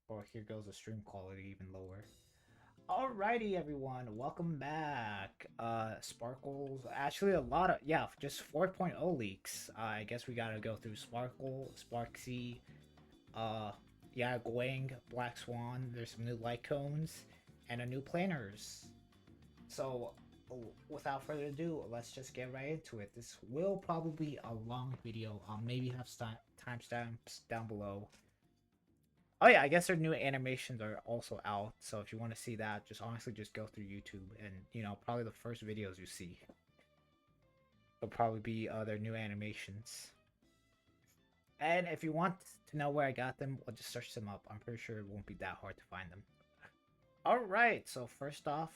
Or here goes the stream quality even lower. Alrighty, everyone, welcome back. Sparkles, actually a lot of, yeah, just 4.0 leaks. I guess we gotta go through Sparkle, Sparxie, uh, yeah, Guang, Black Swan, there's some new light cones, and a new planners. So, without further ado, let's just get right into it. This will probably be a long video. I'll maybe have timestamps down below. Oh yeah, I guess their new animations are also out. So if you want to see that, just honestly just go through YouTube and probably the first videos you see will probably be their new animations. And if you want to know where I got them, well, just search them up. I'm pretty sure it won't be that hard to find them. All right, so first off,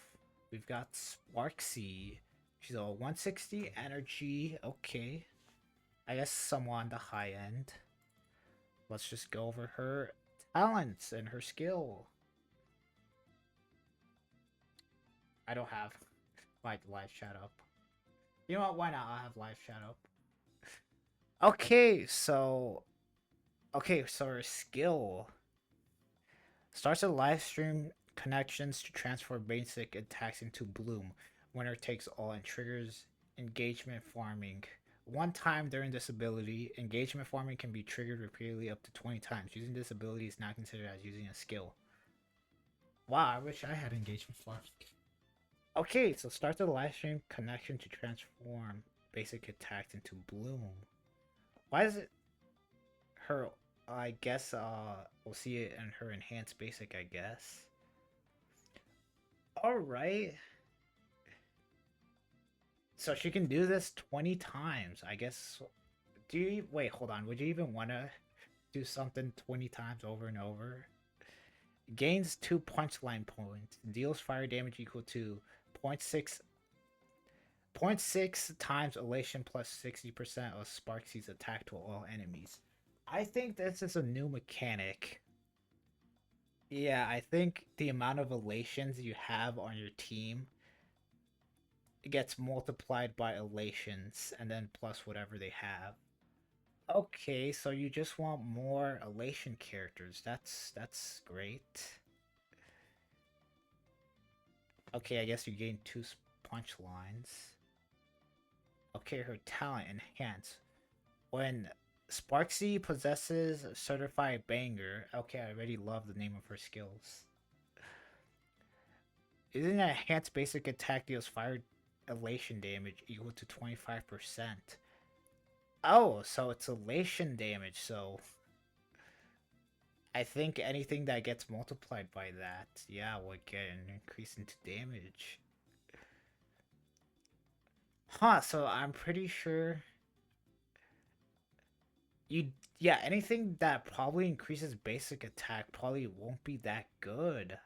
we've got Sparxie. She's a 160 energy. Okay, I guess somewhat on the high end. Let's just go over her talents and her skill. I don't have like live chat up. You know what? Why not? I'll have live chat up. Okay, so her skill starts a live stream connections to transfer basic attacks into bloom. Winner takes all and triggers engagement farming. One time during this ability, engagement farming can be triggered repeatedly up to 20 times. Using this ability is not considered as using a skill. Wow, I wish I had engagement farming. Okay, so start the live stream connection to transform basic attacks into bloom. Why is it her? I guess we'll see it in her enhanced basic, I guess. All right. So she can do this 20 times. I guess. Do you wait, hold on. Would you even want to do something 20 times over and over? Gains 2 punchline points. Deals fire damage equal to 0.6 times elation plus 60% of Sparxie's attack to all enemies. I think this is a new mechanic. Yeah, I think the amount of elations you have on your team gets multiplied by elations and then plus whatever they have. Okay, so you just want more elation characters. That's great. Okay, I guess you gain 2 punch lines. Okay, her talent enhance. When Sparxie possesses Certified Banger, okay, I already love the name of her skills. Isn't an enhanced basic attack deals fire elation damage equal to 25%? Oh, so it's elation damage, so I think anything that gets multiplied by that, yeah, will get an increase into damage. Huh, so I'm pretty sure yeah, anything that probably increases basic attack probably won't be that good.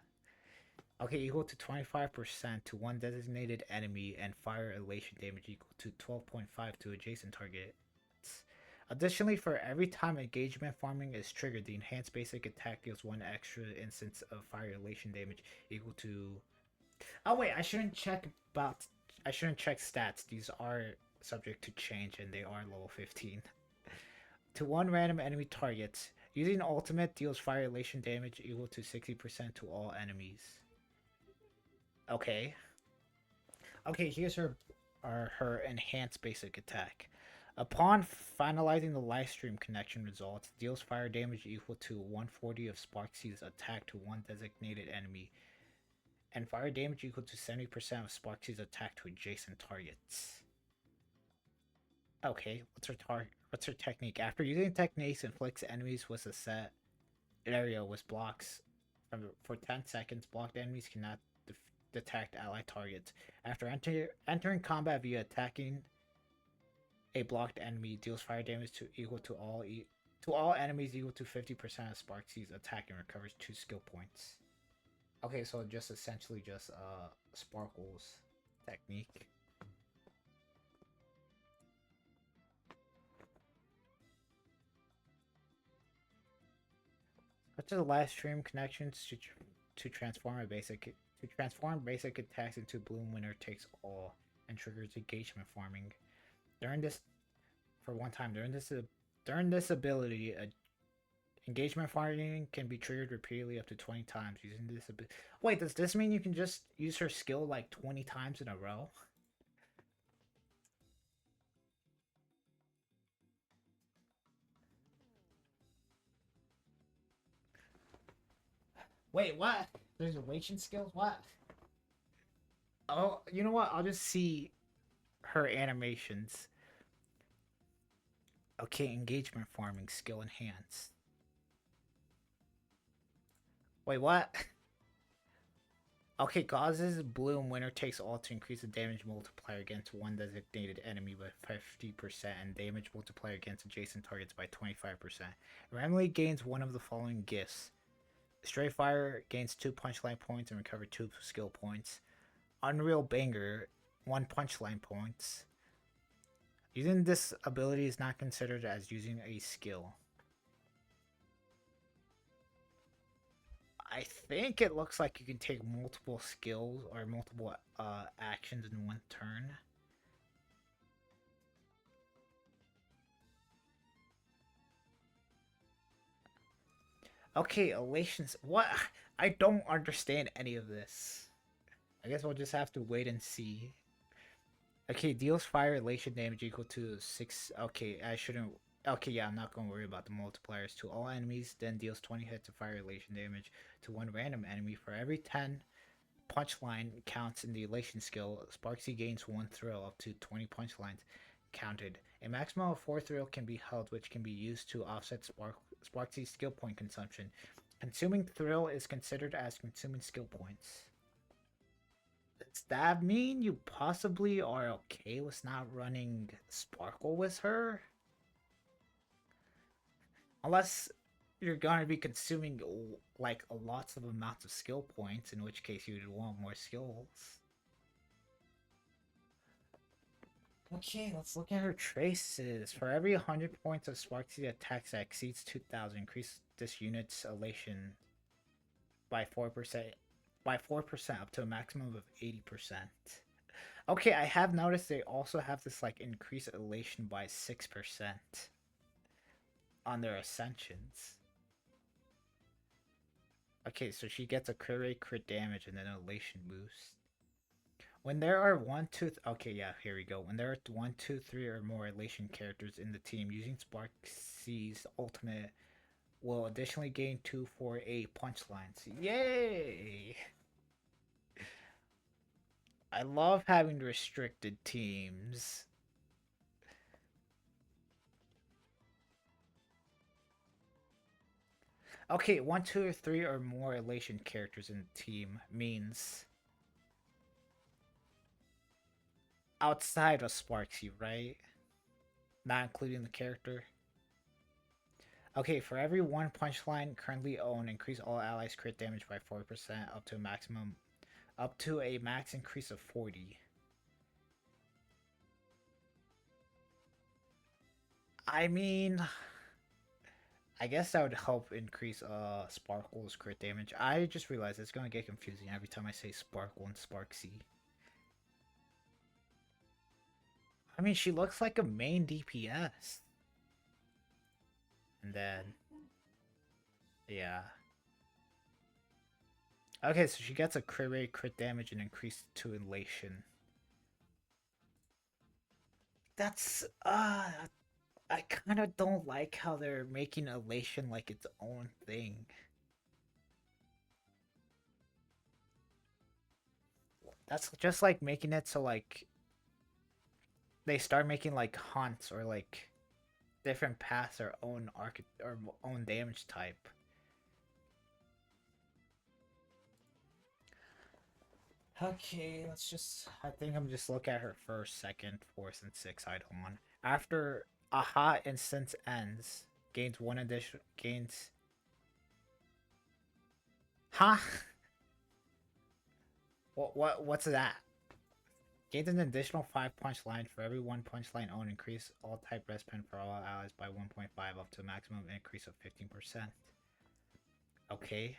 Okay, equal to 25% to one designated enemy and fire elation damage equal to 12.5 to adjacent targets. Additionally, for every time engagement farming is triggered, the enhanced basic attack deals 1 extra instance of fire elation damage equal to... Oh wait, I shouldn't check stats. These are subject to change and they are level 15. To one random enemy target. Using ultimate deals fire elation damage equal to 60% to all enemies. Okay. Okay, here's her enhanced basic attack. Upon finalizing the live stream connection results, deals fire damage equal to 140 of Sparxie's attack to one designated enemy, and fire damage equal to 70% of Sparxie's attack to adjacent targets. Okay, what's her technique? After using techniques, inflicts enemies with a set area with blocks. For 10 seconds, blocked enemies cannot detect allied targets. After entering combat via attacking a blocked enemy, deals fire damage equal to all enemies equal to 50% of Sparxie's attack and recovers 2 skill points. Okay, so just essentially just Sparkle's technique. Such as live stream connections to transform basic attacks into bloom. Winner takes all and triggers engagement farming. During this ability, Engagement firing can be triggered repeatedly up to 20 times using this ability. Wait, does this mean you can just use her skill like 20 times in a row? Wait, what? There's elation skills? What? Oh, you know what? I'll just see her animations. Okay, engagement farming skill enhanced. Wait, what? Okay, causes bloom winner takes all to increase the damage multiplier against one designated enemy by 50% and damage multiplier against adjacent targets by 25%. Randomly gains one of the following gifts. Stray Fire gains 2 punchline points and recover 2 skill points. Unreal Banger, 1 punchline points. Using this ability is not considered as using a skill. I think it looks like you can take multiple skills or multiple actions in one turn. Okay, Elations. What? I don't understand any of this. I guess we'll just have to wait and see. Okay, deals fire elation damage equal to 6. Okay, I shouldn't. Okay, yeah, I'm not going to worry about the multipliers to all enemies. Then deals 20 hits of fire elation damage to one random enemy. For every 10 punchline counts in the elation skill, Sparxie gains 1 thrill up to 20 punchlines counted. A maximum of 4 thrill can be held, which can be used to offset Sparxie's skill point consumption. Consuming thrill is considered as consuming skill points. Does that mean you possibly are okay with not running Sparkle with her? Unless you're going to be consuming like lots of amounts of skill points, in which case you would want more skills. Okay, let's look at her traces. For every 100 points of Sparxie attacks that exceeds 2,000, increase this unit's elation by 4%. By 4% up to a maximum of 80%. Okay, I have noticed they also have this like increase elation by 6% on their ascensions. Okay, so she gets a crit rate, crit damage, and then an elation boost. When there are 1, 2, okay, yeah, here we go. When there are 1, 2, 3 or more elation characters in the team, using Sparxie's ultimate will additionally gain 2 for 8 punchlines. Yay! I love having restricted teams. Okay, 1, 2, or 3 or more elation characters in the team means outside of Sparxie, right? Not including the character. Okay, for every 1 punchline currently owned, increase all allies crit damage by 4% up to a max increase of 40. I mean, I guess that would help increase Sparkle's crit damage. I just realized it's gonna get confusing every time I say Sparkle and Sparxie. I mean, she looks like a main DPS. And then, yeah. Okay, so she gets a crit rate, crit damage, and increased to elation. That's, I kind of don't like how they're making elation like its own thing. That's just like making it so like they start making like haunts or like different paths or own or own damage type. Okay, let's just. I think I'm just look at her first, second, fourth, and sixth item one. After a hot instance ends, gains one addition. Gains. Huh? What's that? Gains an additional 5 punchline for every 1 punchline owned. Increase all type rest pen for all allies by 1.5 up to a maximum increase of 15%. Okay.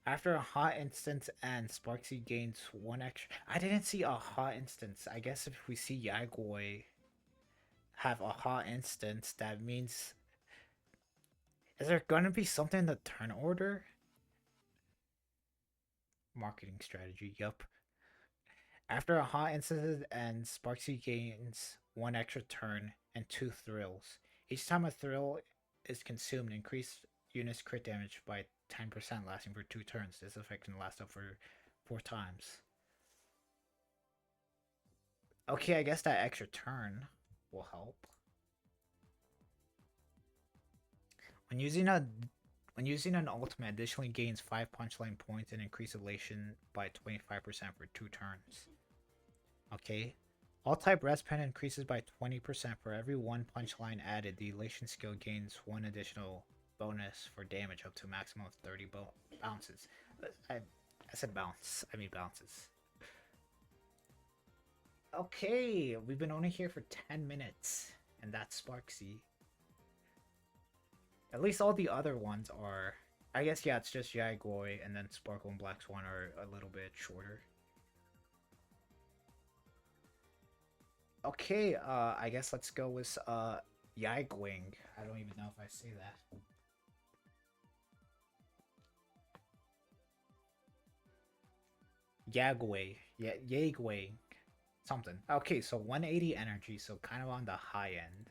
After a hot instance ends, Sparxie gains 1 extra. I didn't see a hot instance. I guess if we see Yagoi have a hot instance, that means Is there gonna be something in the turn order? Marketing strategy, yup. After a hot incident ends, Sparxie gains 1 extra turn and 2 thrills. Each time a thrill is consumed, increase unit's crit damage by 10%, lasting for 2 turns. This effect can last up for 4 times. Okay, I guess that extra turn will help. When using an ultimate, additionally gains 5 punchline points and increase elation by 25% for 2 turns. Okay. All type rest pen increases by 20% for every 1 punchline added. The elation skill gains 1 additional bonus for damage up to a maximum of 30 bounces. I said bounce. I mean bounces. Okay, we've been only here for 10 minutes, and that's Sparxie. At least all the other ones are... I guess, yeah, it's just Yagoi and then Sparkle and Black Swan are a little bit shorter. Okay, I guess let's go with, Yagwing. I don't even know if I say that. Yagwei. Yeah, Yagwei. Something. Okay, so 180 energy, so kind of on the high end.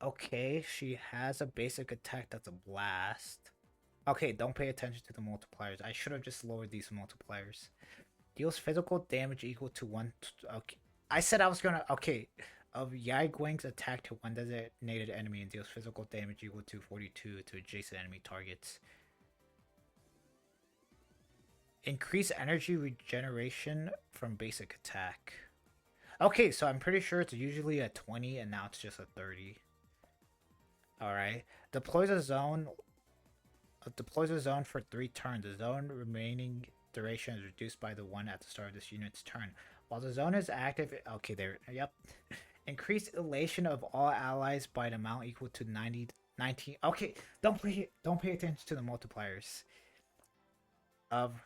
Okay, she has a basic attack that's a blast. Okay, don't pay attention to the multipliers. I should have just lowered these multipliers. Deals physical damage equal to 1... Okay. I said I was gonna... Okay. Of Yagwing's attack to one designated enemy and deals physical damage equal to 42 to adjacent enemy targets. Increase energy regeneration from basic attack. Okay, so I'm pretty sure it's usually a 20 and now it's just a 30. Alright. Deploys a zone for 3 turns. The zone remaining duration is reduced by the 1 at the start of this unit's turn. While the zone is active... Okay, there... Yep. Increase elation of all allies by an amount equal to 19... Okay, don't pay attention to the multipliers. Of...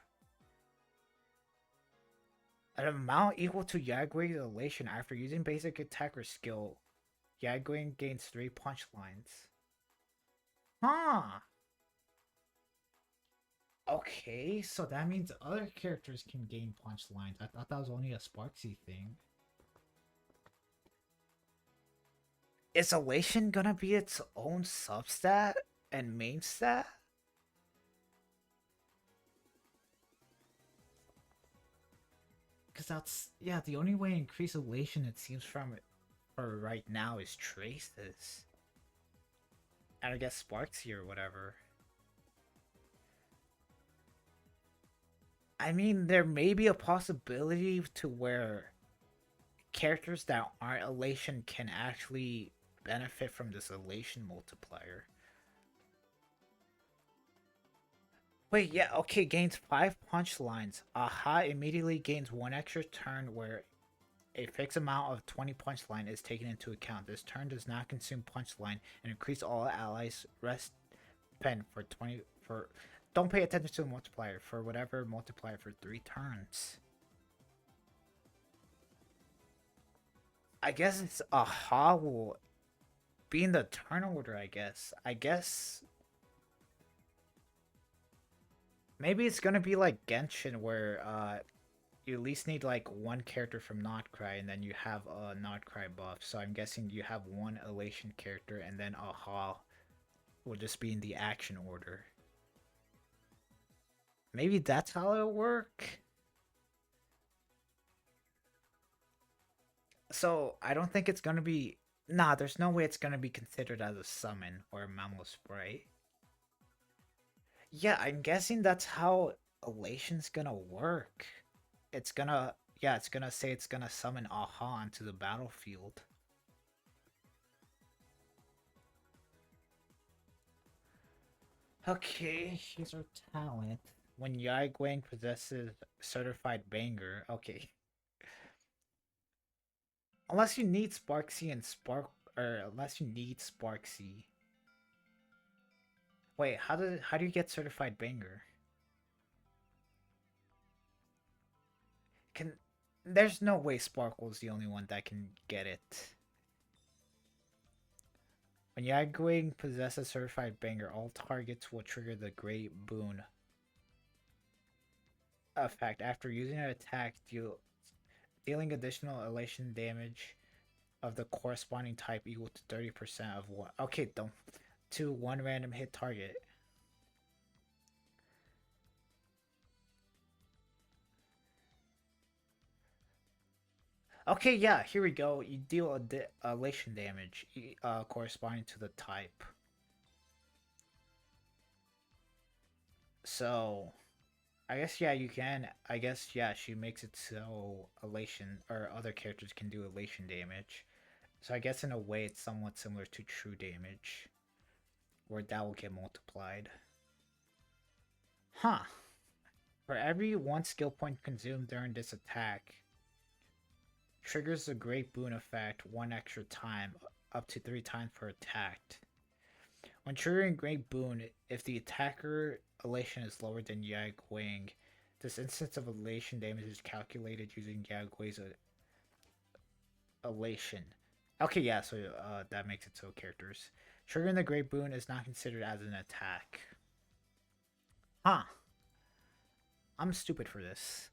An amount equal to Yagwing's elation after using basic attack or skill. Yagwing gains 3 punch lines. Huh. Okay, so that means other characters can gain punch lines. I thought that was only a Sparxie thing. Is Elation gonna be its own substat and main stat? Because that's... Yeah, the only way to increase Elation, it seems, from it for right now is Traces. And I guess Sparxie or whatever. I mean, there may be a possibility to where characters that aren't Elation can actually benefit from this Elation multiplier. Wait, yeah, okay, gains 5 punch lines. Aha immediately gains 1 extra turn where a fixed amount of 20 punch line is taken into account. This turn does not consume punch line and increase all allies rest pen for 20 for... Don't pay attention to the multiplier. For whatever multiplier for 3 turns. I guess it's aha will be in the turn order, I guess. Maybe it's gonna be like Genshin where you at least need like 1 character from Notcry and then you have a Notcry buff. So I'm guessing you have 1 Elation character and then aha will just be in the action order. Maybe that's how it'll work. So I don't think it's gonna be... Nah, there's no way it's gonna be considered as a summon or a Mammal Spray. Yeah, I'm guessing that's how Elation's gonna work. It's gonna... Yeah, it's gonna say it's gonna summon Aha onto the battlefield. Okay, here's our talent. When Yai Guang possesses certified banger. Okay. Unless you need Sparxie and unless you need Sparxie. Wait, how do you get certified banger? There's no way Sparkle's the only one that can get it. When Yagwing possesses Certified Banger, all targets will trigger the Great Boon effect. After using an attack, dealing additional elation damage of the corresponding type equal to 30% of one. Okay, don't. To one random hit target. Okay, yeah, here we go. You deal elation damage corresponding to the type. So, I guess, yeah, you can. I guess, yeah, she makes it so elation, or other characters can do elation damage. So I guess in a way it's somewhat similar to true damage, where that will get multiplied. Huh. For every one skill point consumed during this attack, triggers the Great Boon effect one extra time, up to 3 times per attack. When triggering Great Boon, if the attacker elation is lower than Yagwing, this instance of elation damage is calculated using Yagwing's elation. Okay, yeah, so that makes it so characters. Triggering the Great Boon is not considered as an attack. Huh. I'm stupid for this.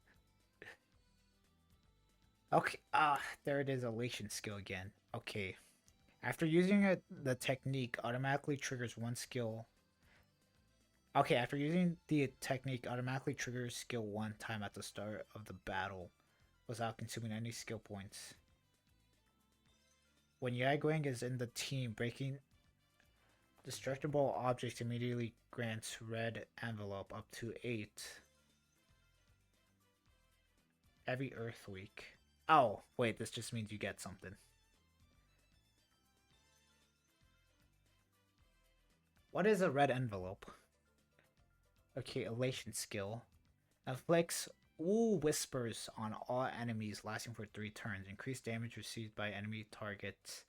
Okay, there it is, elation skill again. Okay. After using it, the technique automatically triggers one skill. Okay, after using the technique, automatically triggers skill one time at the start of the battle without consuming any skill points. When Yagwing is in the team, breaking destructible objects immediately grants red envelope up to 8 every Earth week. Oh, wait, this just means you get something. What is a red envelope? Okay, elation skill. Inflicts whispers on all enemies lasting for 3 turns. Increased damage received by enemy targets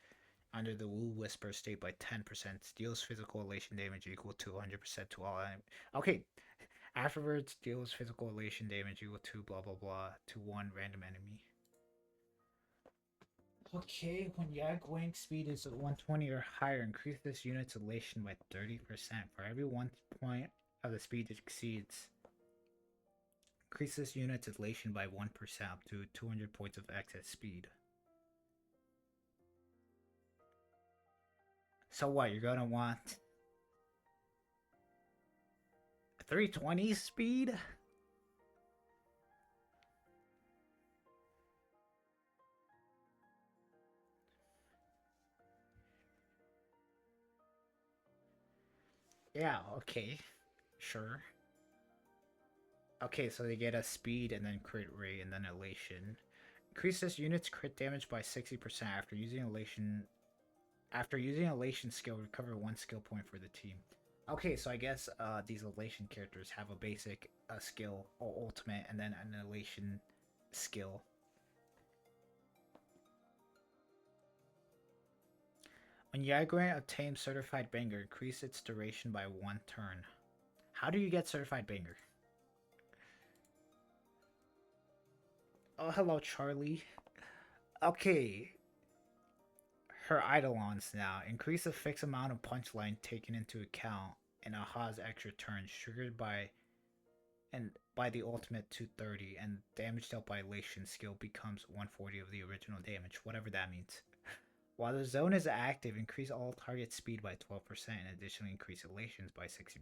under the whisper state by 10%. Deals physical elation damage equal to 100% to all enemies. Okay, afterwards deals physical elation damage equal to blah blah blah to one random enemy. Okay, when Yagwing speed is 120 or higher, increase this unit's elation by 30%. For every 1 point of the speed it exceeds, increase this unit's elation by 1% up to 200 points of excess speed. So what, you're gonna want 320 speed? Yeah, okay. Sure. Okay, so they get a speed and then crit rate and then elation. Increase this unit's crit damage by 60% after using elation. After using elation skill, recover 1 skill point for the team. Okay, so I guess these elation characters have a basic skill or ultimate and then an elation skill. When Yagran obtains Certified Banger, increase its duration by 1 turn. How do you get Certified Banger? Oh, hello, Charlie. Okay. Her Eidolons now. Increase a fixed amount of punchline taken into account in Aha's extra turns, triggered by the ultimate 230, and damage dealt by elation skill becomes 140 of the original damage, whatever that means. While the zone is active, increase all target speed by 12% and additionally increase elations by 60%.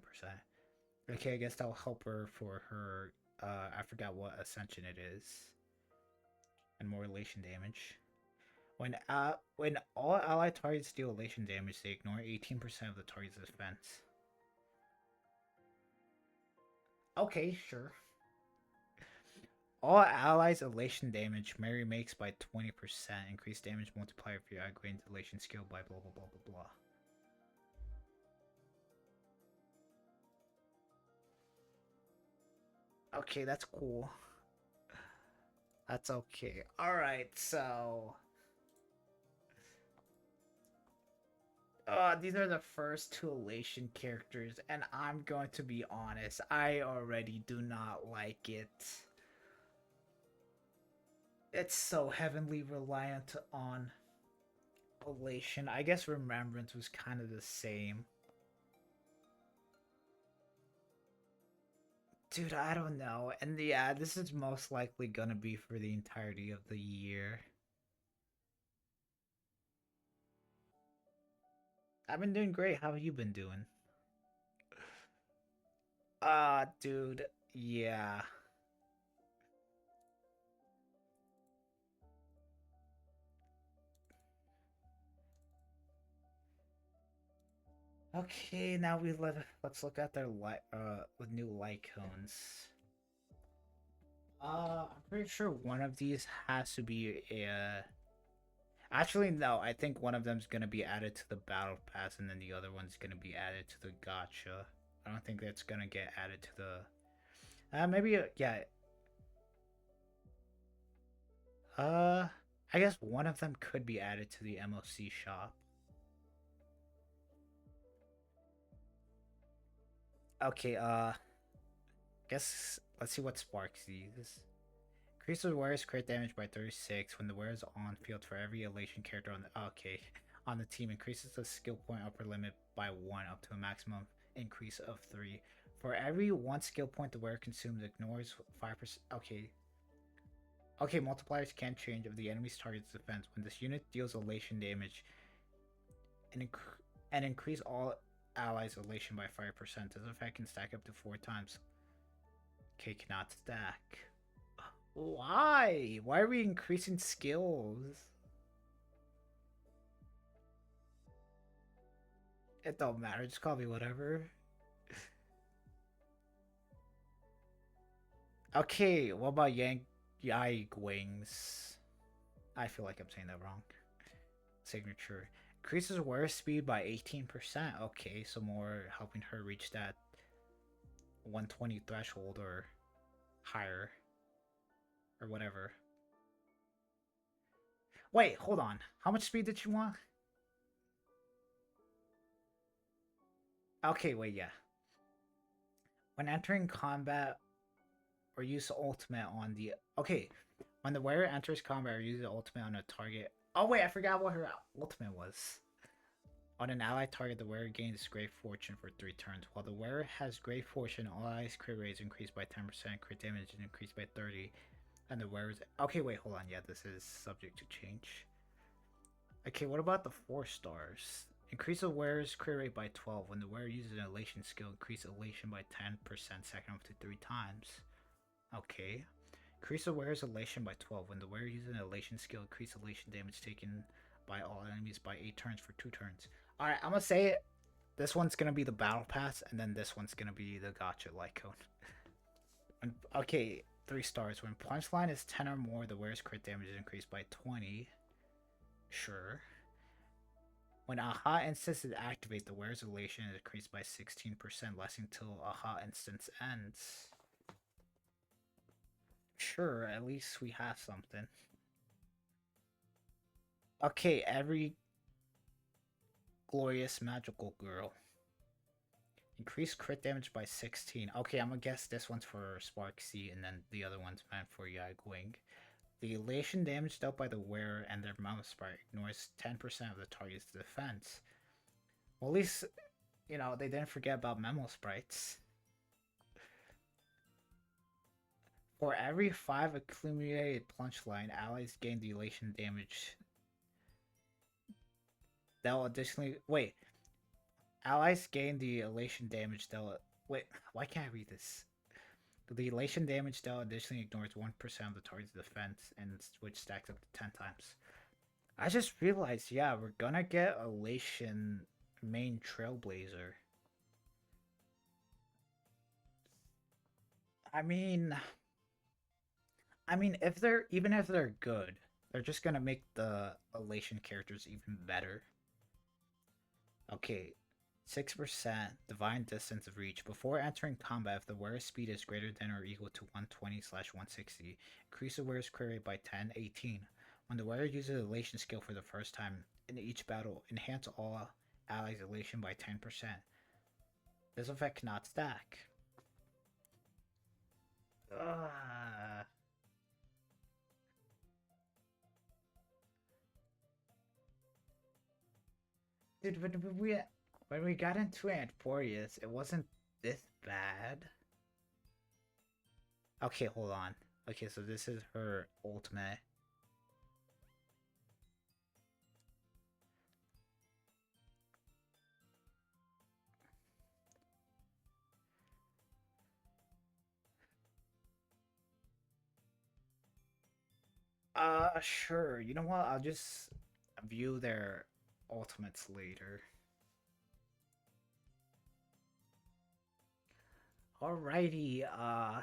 Okay, I guess that'll help her for her, I forgot what ascension it is. And more elation damage. When all allied targets deal elation damage, they ignore 18% of the target's defense. Okay, sure. All allies elation damage Mary makes by 20%. Increased damage multiplier for your upgrade elation skill by blah blah blah blah blah. Okay, that's cool. That's okay. Alright, so these are the first 2 elation characters, and I'm going to be honest, I already do not like it. It's so heavily reliant on Elation. I guess Remembrance was kind of the same. Dude, I don't know. And yeah, this is most likely gonna be for the entirety of the year. I've been doing great. How have you been doing? Dude, yeah. Okay, now let's look at their new light cones. I'm pretty sure one of these has to be a. Actually, no. I think one of them's gonna be added to the battle pass, and then the other one's gonna be added to the gotcha. I don't think that's gonna get added to the. Maybe yeah. Uh, I guess one of them could be added to the MOC shop. Okay. Guess let's see what Sparxie is. Increases wearer's crit damage by 36 when the wearer is on field for every elation character on the on the team. Increases the skill point upper limit by 1 up to a maximum increase of 3. For every 1 skill point the wearer consumes, ignores 5%. Okay, multipliers can change if the enemy's target's defense. When this unit deals elation damage and increase all allies' elation by 5%, this effect can stack up to 4 times. Okay, cannot stack. Why? Why are we increasing skills? It don't matter. Just call me whatever. Okay, what about Yai Wings? I feel like I'm saying that wrong. Signature. Increases wearer speed by 18%. Okay, so more helping her reach that 120 threshold or higher. Or whatever. Wait, hold on. How much speed did you want? Okay, wait, yeah. When entering combat or use ultimate on the... Okay, when the wearer enters combat or uses ultimate on a target... Oh wait, I forgot what her ultimate was. On an allied target, the wearer gains Great Fortune for 3 turns. While the wearer has Great Fortune, all allies' crit rates increased by 10%, crit damage is increased by 30, and the wearer's... Okay, wait, hold on. Yeah, this is subject to change. Okay, what about the 4 stars? Increase the wearer's crit rate by 12. When the wearer uses an elation skill, increase elation by 10% second up to 3 times. Okay. Increase the wearer's elation by 12. When the wearer uses an elation skill, increase elation damage taken by all enemies by 8 turns for 2 turns. Alright, I'm gonna say it. This one's gonna be the battle pass, and then this one's gonna be the gotcha light cone. Okay, 3 stars. When punchline is 10 or more, the wearer's crit damage is increased by 20. Sure. When a hot instance is activated, the wearer's elation is increased by 16%, lasting until a hot instance ends. Sure, at least we have something. Okay, every glorious magical girl. Increase crit damage by 16. Okay, I'm gonna guess this one's for Sparxie, and then the other one's meant for Guang. The elation damage dealt by the wearer and their mouth sprite ignores 10% of the target's defense. Well, at least, you know, they didn't forget about memo sprites. For every 5 accumulated plunge line, allies gain the elation damage. They'll additionally... Wait. Allies gain the elation damage. They'll... Wait, why can't I read this? The elation damage dealt additionally ignores 1% of the target's defense, and which stacks up to 10 times. I just realized, yeah, we're gonna get Elation main Trailblazer. I mean, if they're good, they're just gonna make the Elation characters even better. Okay, 6% Divine Distance of Reach. Before entering combat, if the wearer's speed is greater than or equal to 120/160, increase the wearer's crit rate by 10, 18. When the wearer uses Elation skill for the first time in each battle, enhance all allies' Elation by 10%. This effect cannot stack. Ugh. Dude, when we got into Antorius, it wasn't this bad. Okay, hold on. Okay, so this is her ultimate. Sure. You know what? I'll just view their ultimates later. Alrighty, I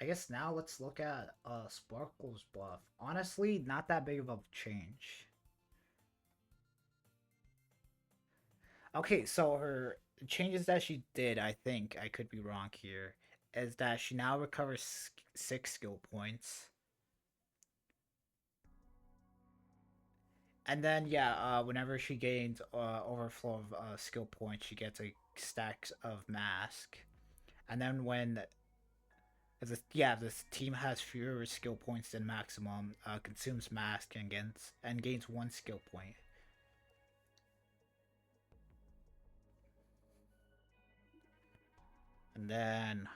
guess now let's look at Sparkle's buff. Honestly, not that big of a change. Okay, so her changes that she did, I think I could be wrong here, is that she now recovers 6 skill points. And then yeah, whenever she gains overflow of skill points, she gets a stack of mask. And then when if this team has fewer skill points than maximum, consumes mask and gains 1 skill point. And then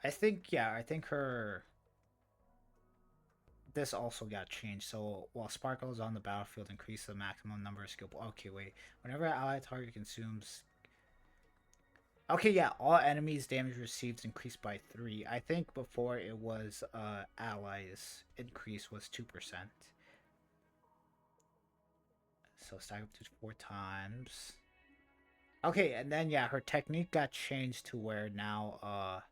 I think her this also got changed. So while Sparkle is on the battlefield, increase the maximum number of skill points. Okay, wait. Whenever an allied target consumes. Okay, yeah, all enemies' damage received increased by 3. I think before it was allies increase was 2%. So stack up to 4 times. Okay, and then yeah, her technique got changed to where now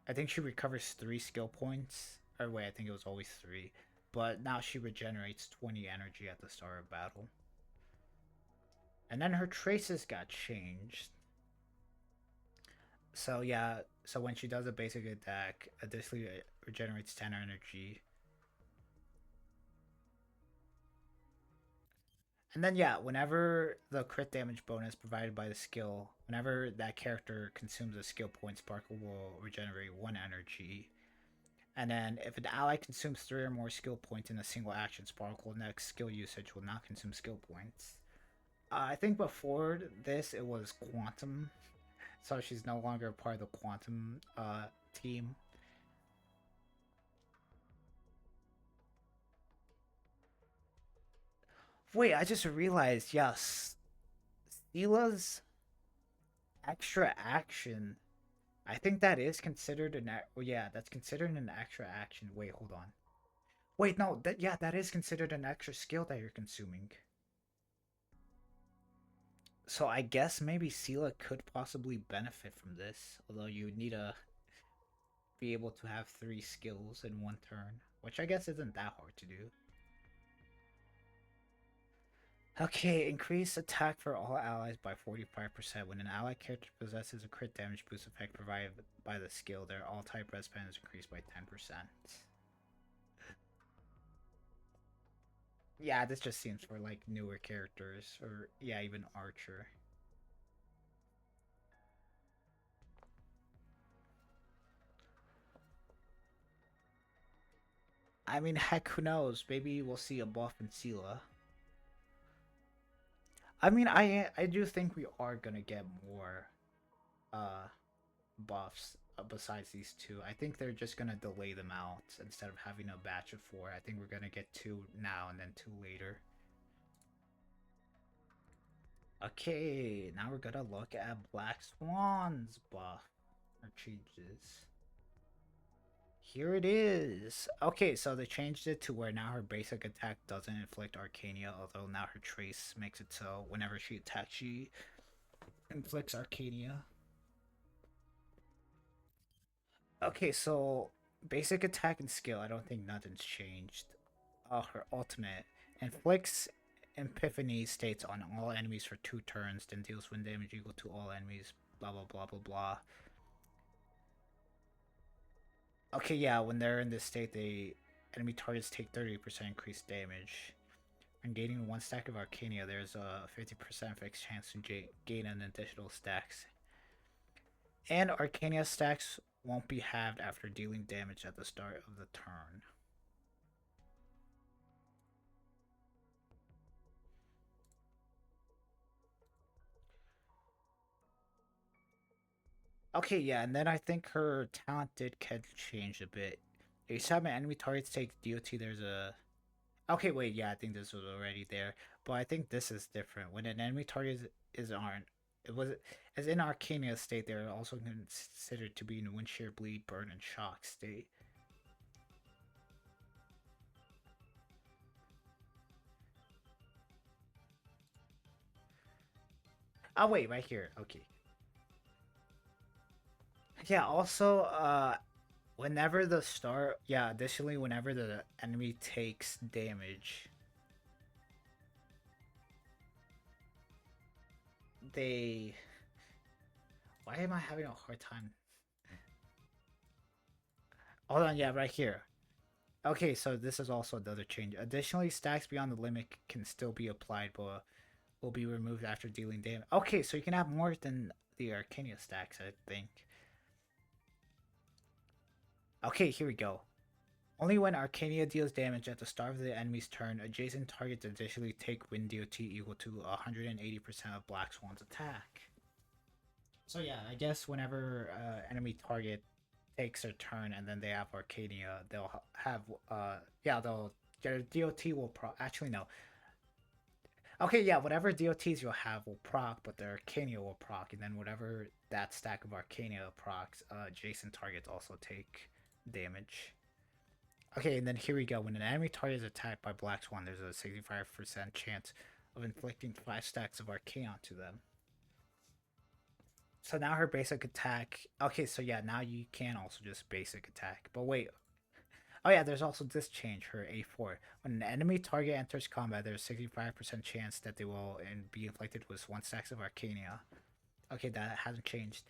I think she recovers 3 skill points. Or wait, I think it was always 3. But now she regenerates 20 energy at the start of battle. And then her traces got changed. So yeah, so when she does a basic attack, additionally it regenerates 10 energy. And then yeah, whenever the crit damage bonus provided by the skill, whenever that character consumes a skill point, Sparkle will regenerate 1 energy. And then if an ally consumes 3 or more skill points in a single action, Sparkle next skill usage will not consume skill points. I think before this it was Quantum, so she's no longer part of the Quantum team. Wait, I just realized, yes, Steela's extra action. I think that is considered an. Oh yeah, that's considered an extra action. Wait, hold on. Wait, no, that is considered an extra skill that you're consuming. So I guess maybe Sela could possibly benefit from this, although you would need to be able to have 3 skills in one turn, which I guess isn't that hard to do. Okay, increase attack for all allies by 45%. When an ally character possesses a crit damage boost effect provided by the skill, their all type res pen is increased by 10%. Yeah, this just seems for like newer characters, or yeah, even Archer. I mean, heck, who knows? Maybe we'll see a buff in Sela. I mean, I do think we are gonna get more uh buffs besides these 2. I think they're just gonna delay them out instead of having a batch of 4. I think we're gonna get 2 now and then 2 later. Okay, now we're gonna look at Black Swan's buff or changes. Here it is. Okay, so they changed it to where now her basic attack doesn't inflict Arcania, although now her trace makes it so whenever she attacks, she inflicts Arcania. Okay, so basic attack and skill, I don't think nothing's changed. Her ultimate inflicts Epiphany states on all enemies for 2 turns, then deals wind damage equal to all enemies, blah blah blah blah blah. Okay, yeah, when they're in this state, they enemy targets take 30% increased damage. When gaining one stack of Arcania, there's a 50% fixed chance to gain an additional stacks. And Arcania stacks won't be halved after dealing damage at the start of the turn. Okay, yeah, and then I think her talent did get changed a bit. Each time an enemy targets take DOT, there's a... Okay, wait, yeah, I think this was already there. But I think this is different. When an enemy target is aren't... It was... As in Arcania state, they're also considered to be in wind shear, bleed, burn, and shock state. Oh, wait, right here. Okay. Yeah, also, whenever the star... Yeah, additionally, whenever the enemy takes damage, they... Why am I having a hard time? Hold on, yeah, right here. Okay, so this is also another change. Additionally, stacks beyond the limit can still be applied, but will be removed after dealing damage. Okay, so you can have more than the Arcania stacks, I think. Okay, here we go. Only when Arcania deals damage at the start of the enemy's turn, adjacent targets additionally take win DOT equal to 180% of Black Swan's attack. So yeah, I guess whenever enemy target takes their turn and then they have Arcania, they'll have yeah, they'll their DOT will actually no. Okay, yeah, whatever DOTs you'll have will proc, but their Arcania will proc, and then whatever that stack of Arcania procs, adjacent targets also take damage. Okay, and then here we go. When an enemy target is attacked by Black Swan, there's a 65% chance of inflicting 5 stacks of Arcane onto them. So now her basic attack... Okay, so yeah, now you can also just basic attack. But wait. Oh yeah, there's also this change for A4. When an enemy target enters combat, there's a 65% chance that they will be inflicted with 1 stacks of Arcania. Okay, that hasn't changed.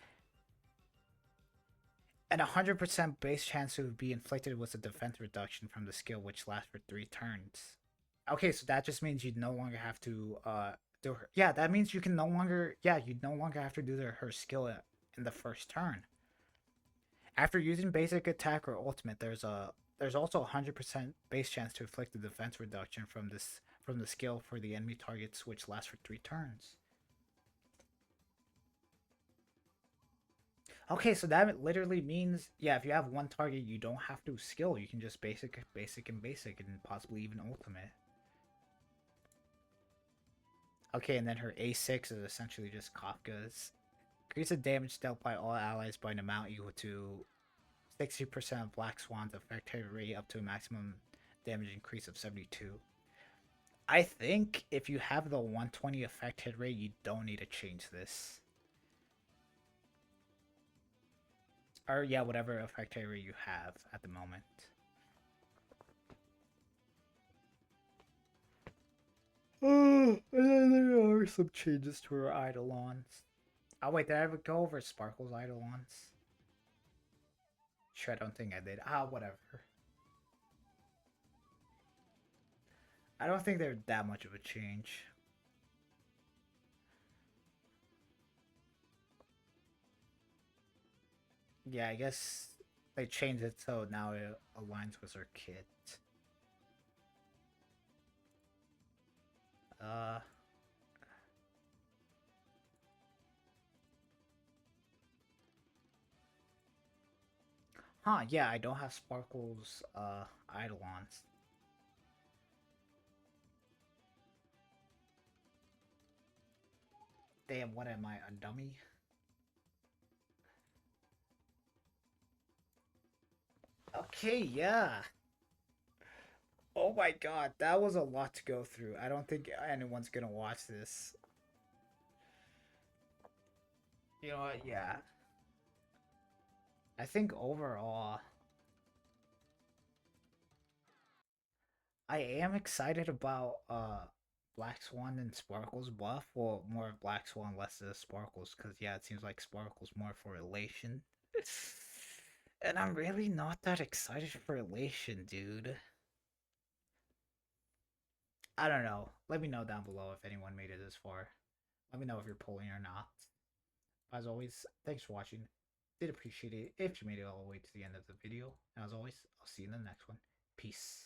And 100% base chance to be inflicted with a defense reduction from the skill, which lasts for 3 turns. Okay, so that just means you no longer have to do her. Yeah, that means you can no longer. Yeah, you no longer have to do her skill in the first turn. After using basic attack or ultimate, there's also a 100% base chance to inflict a defense reduction from the skill for the enemy targets, which lasts for 3 turns. Okay, so that literally means, yeah, if you have one target, you don't have to skill. You can just basic, basic, and basic, and possibly even ultimate. Okay, and then her A6 is essentially just Kafka's. Increase the damage dealt by all allies by an amount equal to 60% of Black Swan's effective rate up to a maximum damage increase of 72. I think if you have the 120 effect hit rate, you don't need to change this. Or yeah, whatever effect hit rate you have at the moment. Oh, and then there are some changes to her Eidolons. Oh wait, did I ever go over Sparkle's Eidolons? Sure, I don't think I did. Ah, whatever. I don't think they're that much of a change. Yeah, I guess they changed it so now it aligns with her kit. Uh... Huh, yeah, I don't have Sparkle's, Eidolons. Damn, what am I, a dummy? Okay, yeah. Oh my god, that was a lot to go through. I don't think anyone's gonna watch this. You know what, yeah. I think overall, I am excited about, Black Swan and Sparkle's buff. Well, more of Black Swan, less of Sparkle's, because yeah, it seems like Sparkle's more for Elation. And I'm really not that excited for Elation, dude. I don't know. Let me know down below if anyone made it this far. Let me know if you're pulling or not. As always, thanks for watching. Did appreciate it if you made it all the way to the end of the video. And as always, I'll see you in the next one. Peace.